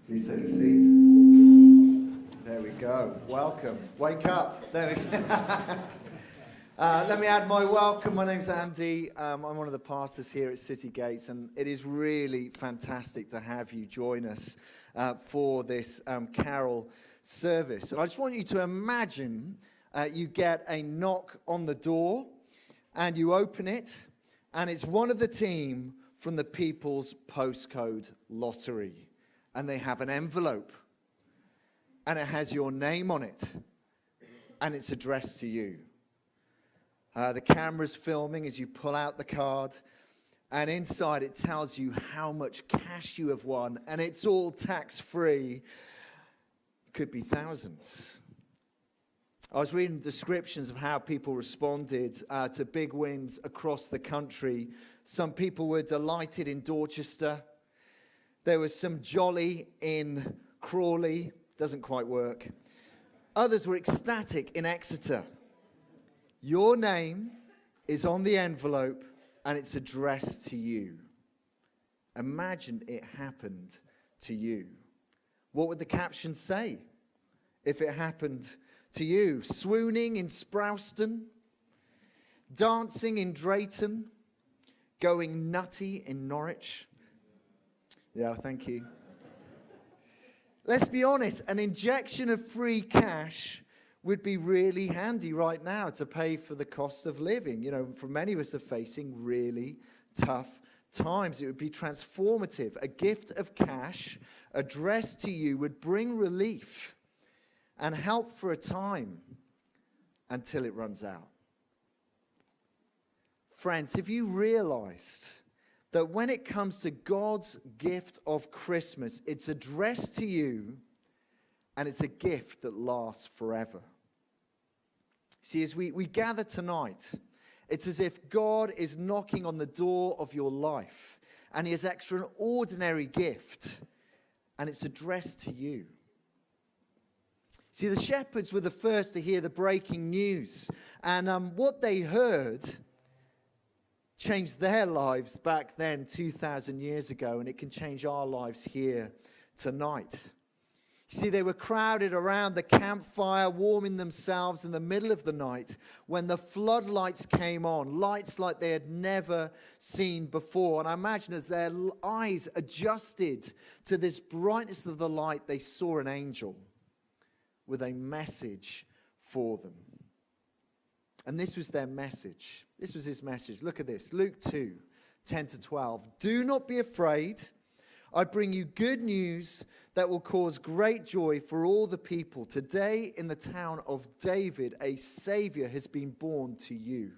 Please take a seat. There we go. Welcome. Wake up. There we go. Let me add my welcome. My name's Andy. I'm one of the pastors here at City Gates, and it is really fantastic to have you join us for this carol service. And I just want you to imagine you get a knock on the door, and you open it, and it's one of the team from the People's Postcode Lottery. And they have an envelope, and it has your name on it, and it's addressed to you. The camera's filming as you pull out the card, and inside it tells you how much cash you have won, and it's all tax-free. Could be thousands. I was reading descriptions of how people responded to big wins across the country. Some people were delighted in Dorchester. There was some jolly in Crawley. Doesn't quite work. Others were ecstatic in Exeter. Your name is on the envelope and it's addressed to you. Imagine it happened to you. What would the caption say if it happened to you? Swooning in Sprowston, dancing in Drayton, going nutty in Norwich. Yeah, thank you. Let's be honest, an injection of free cash would be really handy right now to pay for the cost of living. You know, for many of us are facing really tough times. It would be transformative. A gift of cash addressed to you would bring relief and help for a time until it runs out. Friends, have you realized that when it comes to God's gift of Christmas, it's addressed to you and it's a gift that lasts forever? See, as we gather tonight, it's as if God is knocking on the door of your life and he has an extraordinary gift and it's addressed to you. See, the shepherds were the first to hear the breaking news, and what they heard changed their lives back then 2,000 years ago, and it can change our lives here tonight. You see, they were crowded around the campfire, warming themselves in the middle of the night when the floodlights came on, lights like they had never seen before. And I imagine as their eyes adjusted to this brightness of the light, they saw an angel with a message for them. And this was their message. This was his message. Look at this. Luke 2, 10 to 12. Do not be afraid. I bring you good news that will cause great joy for all the people. Today in the town of David, a Savior has been born to you.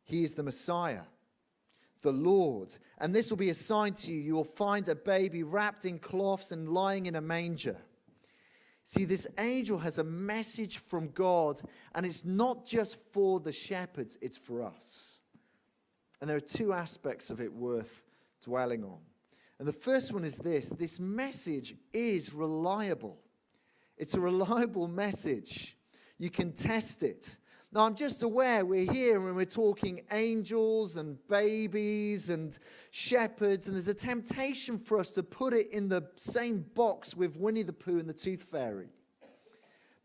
He is the Messiah, the Lord. And this will be a sign to you. You will find a baby wrapped in cloths and lying in a manger. See, this angel has a message from God, and it's not just for the shepherds, it's for us. And there are two aspects of it worth dwelling on. And the first one is this message is reliable. It's a reliable message. You can test it. Now, I'm just aware we're here and we're talking angels and babies and shepherds, and there's a temptation for us to put it in the same box with Winnie the Pooh and the Tooth Fairy.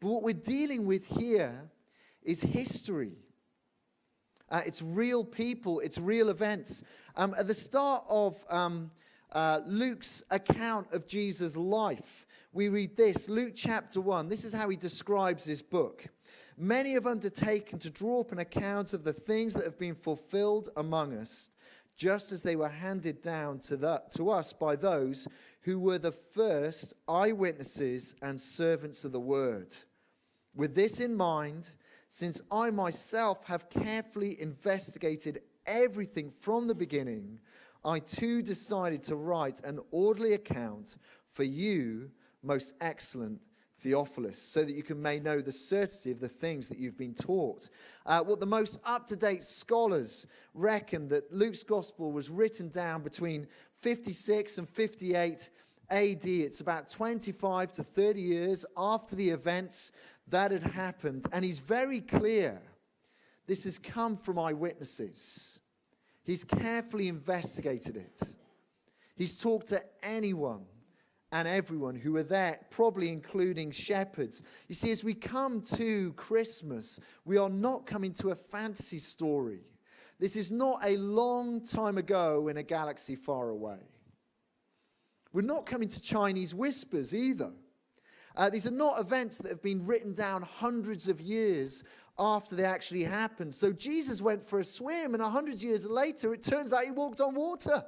But what we're dealing with here is history. It's real people. It's real events. At the start of Luke's account of Jesus' life, we read this, Luke chapter 1. This is how he describes his book. Many have undertaken to draw up an account of the things that have been fulfilled among us, just as they were handed down to us by those who were the first eyewitnesses and servants of the word. With this in mind, since I myself have carefully investigated everything from the beginning, I too decided to write an orderly account for you, most excellent Theophilus, so that you may know the certainty of the things that you've been taught. What the most up-to-date scholars reckon that Luke's gospel was written down between 56 and 58 AD. It's about 25 to 30 years after the events that had happened. And he's very clear. This has come from eyewitnesses. He's carefully investigated it. He's talked to anyone and everyone who were there, probably including shepherds. You see, as we come to Christmas, we are not coming to a fantasy story. This is not a long time ago in a galaxy far away. We're not coming to Chinese whispers either. These are not events that have been written down hundreds of years after they actually happened. So Jesus went for a swim, and 100 years later, it turns out he walked on water.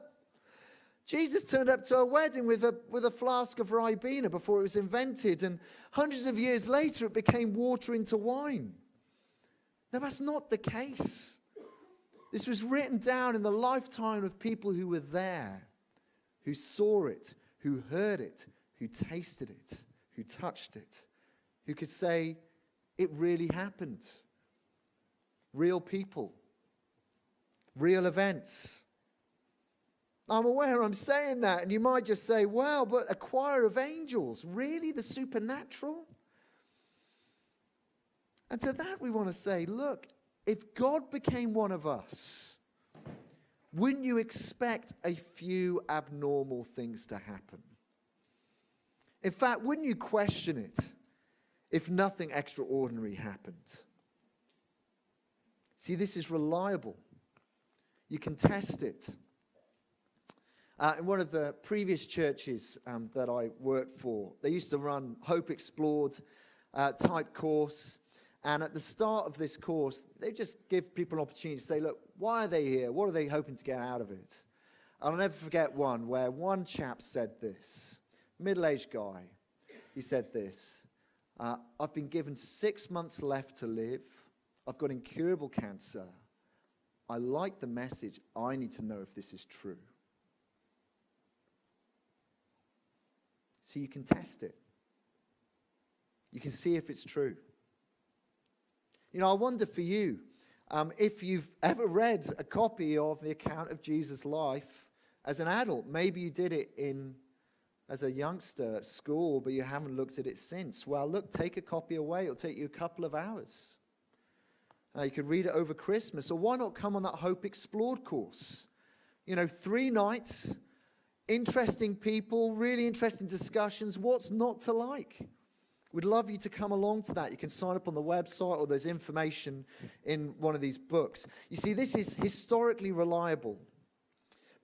Jesus turned up to a wedding with a flask of Ribena before it was invented, and hundreds of years later, it became water into wine. Now, that's not the case. This was written down in the lifetime of people who were there, who saw it, who heard it, who tasted it, who touched it, who could say, it really happened. Real people, real events. I'm aware I'm saying that, and you might just say, wow, but a choir of angels, really? The supernatural? And to that we want to say, look, if God became one of us, wouldn't you expect a few abnormal things to happen? In fact, wouldn't you question it if nothing extraordinary happened? See, this is reliable. You can test it. In one of the previous churches that I worked for, they used to run Hope Explored type course. And at the start of this course, they just give people an opportunity to say, look, why are they here? What are they hoping to get out of it? I'll never forget one where one chap said this, middle-aged guy. He said this, I've been given 6 months left to live. I've got incurable cancer. I like the message. I need to know if this is true. So you can test it. You can see if it's true. You know, I wonder for you, if you've ever read a copy of the account of Jesus' life as an adult. Maybe you did it as a youngster at school, but you haven't looked at it since. Well, look, take a copy away. It'll take you a couple of hours. You could read it over Christmas. Or why not come on that Hope Explored course? You know, 3 nights, interesting people, really interesting discussions. What's not to like? We'd love you to come along to that. You can sign up on the website, or there's information in one of these books. You see, this is historically reliable.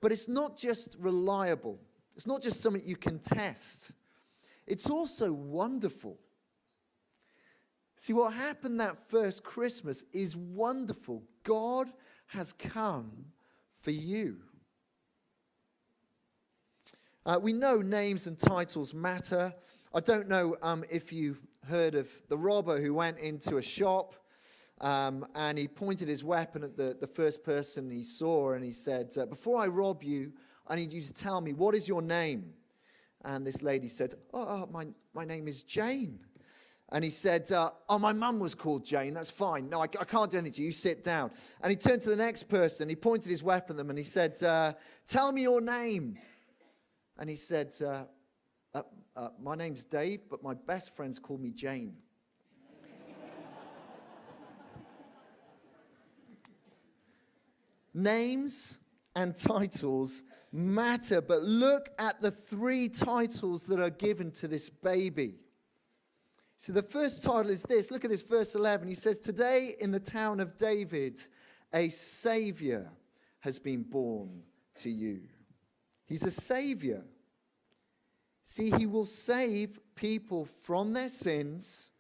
But it's not just reliable. It's not just something you can test. It's also wonderful. See, what happened that first Christmas is wonderful. God has come for you. We know names and titles matter. I don't know if you heard of the robber who went into a shop and he pointed his weapon at the first person he saw, and he said, before I rob you, I need you to tell me, what is your name? And this lady said, my name is Jane. And he said, my mum was called Jane, that's fine. No, I can't do anything to you, sit down. And he turned to the next person, he pointed his weapon at them, and he said, tell me your name. And he said, my name's Dave, but my best friends call me Jane. Names and titles matter, but look at the 3 titles that are given to this baby. So the first title is this. Look at this, verse 11. He says, today in the town of David, a Savior has been born to you. He's a Savior. See, he will save people from their sins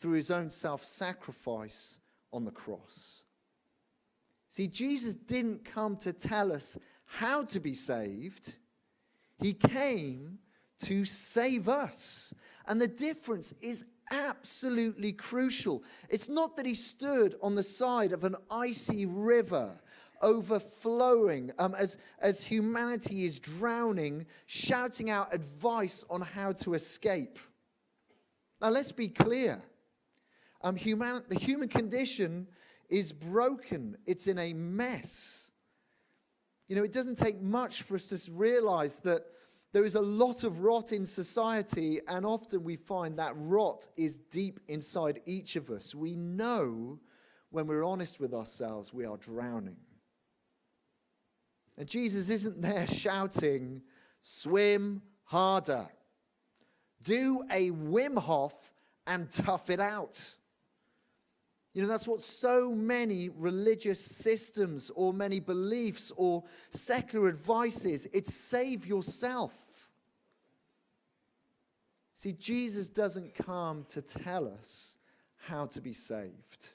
through his own self-sacrifice on the cross. See, Jesus didn't come to tell us how to be saved. He came to save us. And the difference is absolutely crucial. It's not that he stood on the side of an icy river overflowing as humanity is drowning, shouting out advice on how to escape. Now let's be clear. The human condition is broken. It's in a mess. You know, it doesn't take much for us to realize that there is a lot of rot in society, and often we find that rot is deep inside each of us. We know when we're honest with ourselves, we are drowning. And Jesus isn't there shouting, Swim harder. Do a Wim Hof and tough it out. You know, that's what so many religious systems or many beliefs or secular advice is. It's save yourself. See, Jesus doesn't come to tell us how to be saved.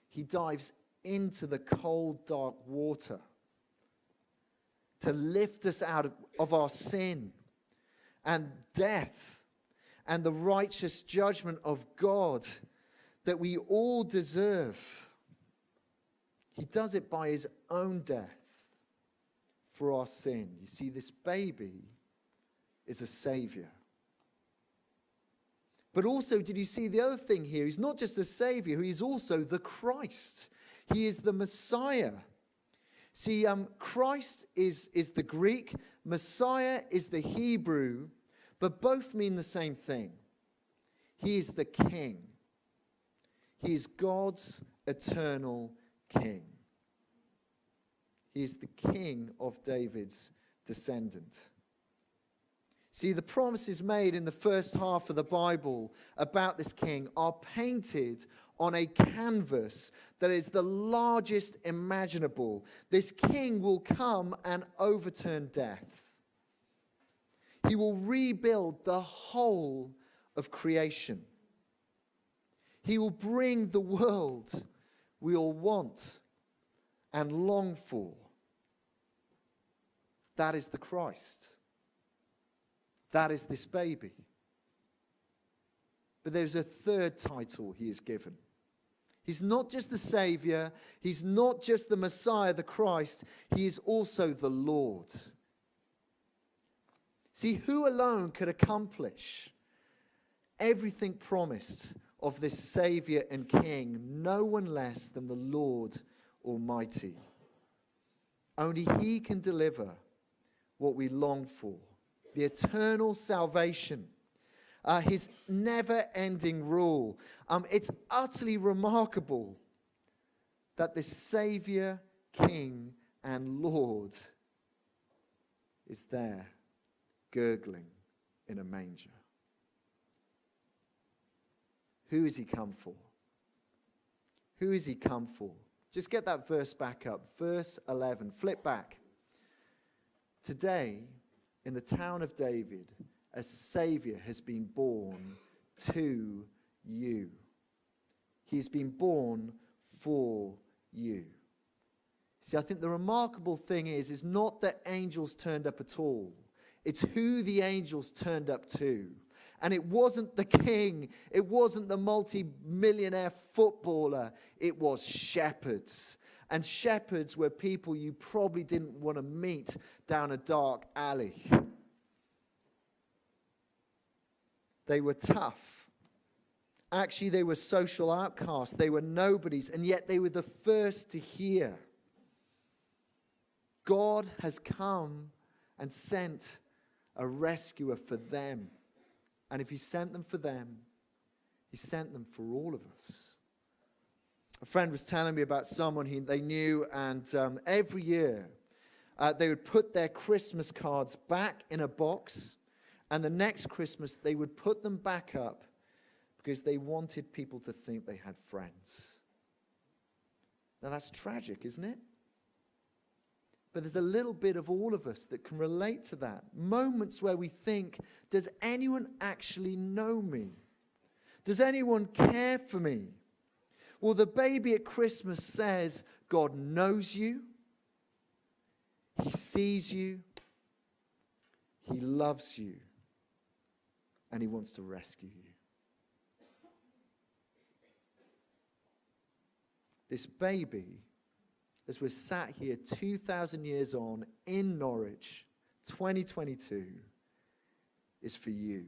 He dives into the cold, dark water to lift us out of our sin and death and the righteous judgment of God that we all deserve. He does it by his own death for our sin. You see, this baby is a savior. But also, did you see the other thing here? He's not just a savior, he's also the Christ. He is the Messiah. See, Christ is the Greek, Messiah is the Hebrew, but both mean the same thing. He is the King. He is God's eternal King. He is the King of David's descendant. See, the promises made in the first half of the Bible about this king are painted on a canvas that is the largest imaginable. This king will come and overturn death. He will rebuild the whole of creation. He will bring the world we all want and long for. That is the Christ. That is this baby. But there's a third title he is given. He's not just the Savior. He's not just the Messiah, the Christ. He is also the Lord. See, who alone could accomplish everything promised of this Savior and King? No one less than the Lord Almighty. Only he can deliver what we long for. The eternal salvation, his never-ending rule. It's utterly remarkable that this Savior, King, and Lord is there, gurgling in a manger. Who has he come for? Who has he come for? Just get that verse back up. Verse 11. Flip back. Today, in the town of David, a Savior has been born to you. He's been born for you. See, I think the remarkable thing is not that angels turned up at all. It's who the angels turned up to. And it wasn't the king. It wasn't the multi-millionaire footballer. It was shepherds. And shepherds were people you probably didn't want to meet down a dark alley. They were tough. Actually, they were social outcasts. They were nobodies, and yet they were the first to hear. God has come and sent a rescuer for them. And if he sent them for them, he sent them for all of us. A friend was telling me about someone they knew, and every year they would put their Christmas cards back in a box, and the next Christmas they would put them back up because they wanted people to think they had friends. Now that's tragic, isn't it? But there's a little bit of all of us that can relate to that. Moments where we think, does anyone actually know me? Does anyone care for me? Well, the baby at Christmas says, God knows you, he sees you, he loves you, and he wants to rescue you. This baby, as we're sat here 2,000 years on in Norwich, 2022, is for you.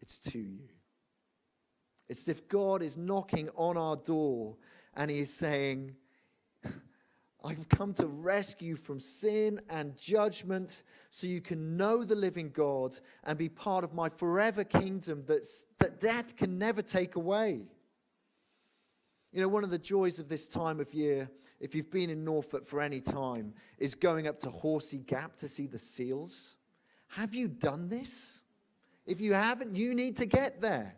It's to you. It's as if God is knocking on our door and he is saying, I've come to rescue you from sin and judgment so you can know the living God and be part of my forever kingdom that death can never take away. You know, one of the joys of this time of year, if you've been in Norfolk for any time, is going up to Horsey Gap to see the seals. Have you done this? If you haven't, you need to get there.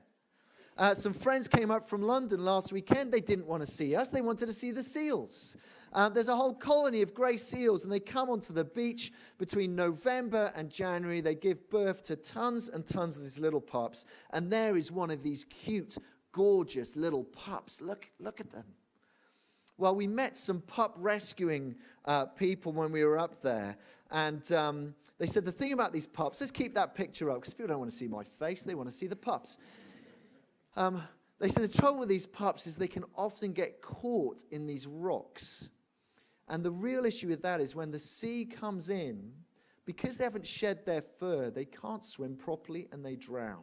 Some friends came up from London last weekend. They didn't want to see us. They wanted to see the seals. There's a whole colony of grey seals, and they come onto the beach between November and January. They give birth to tons and tons of these little pups. And there is one of these cute, gorgeous little pups. Look at them. Well, we met some pup rescuing people when we were up there. And they said the thing about these pups, let's keep that picture up, because people don't want to see my face. They want to see the pups. They said the trouble with these pups is they can often get caught in these rocks. And the real issue with that is when the sea comes in, because they haven't shed their fur, they can't swim properly and they drown.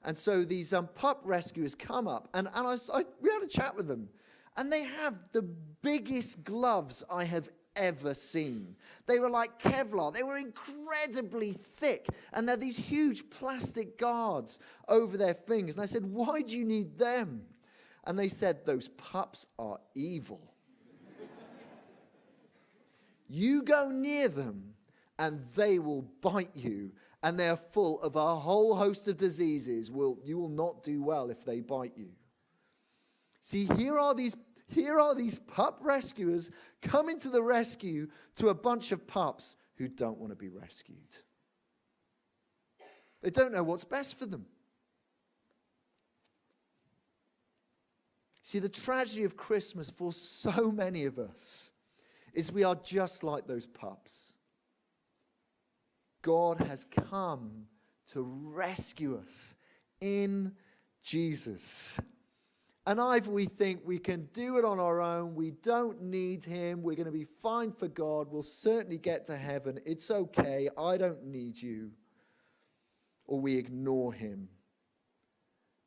And so these pup rescuers come up, and we had a chat with them. And they have the biggest gloves I have ever seen. They were like Kevlar. They were incredibly thick. And they're these huge plastic guards over their fingers. And I said, why do you need them? And they said, those pups are evil. You go near them and they will bite you. And they're full of a whole host of diseases. You will not do well if they bite you. See, here are these pup rescuers coming to the rescue to a bunch of pups who don't want to be rescued. They don't know what's best for them. See, the tragedy of Christmas for so many of us is we are just like those pups. God has come to rescue us in Jesus. And either we think we can do it on our own, we don't need him, we're going to be fine for God, we'll certainly get to heaven, it's okay, I don't need you. Or we ignore him.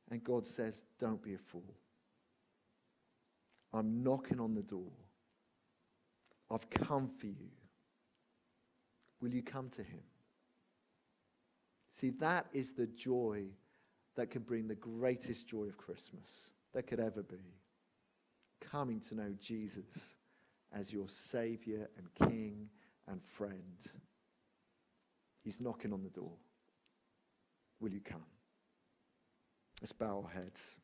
And God says, don't be a fool. I'm knocking on the door. I've come for you. Will you come to him? See, that is the joy that can bring the greatest joy of Christmas that could ever be. Coming to know Jesus as your Savior and King and friend. He's knocking on the door. Will you come? Let's bow our heads.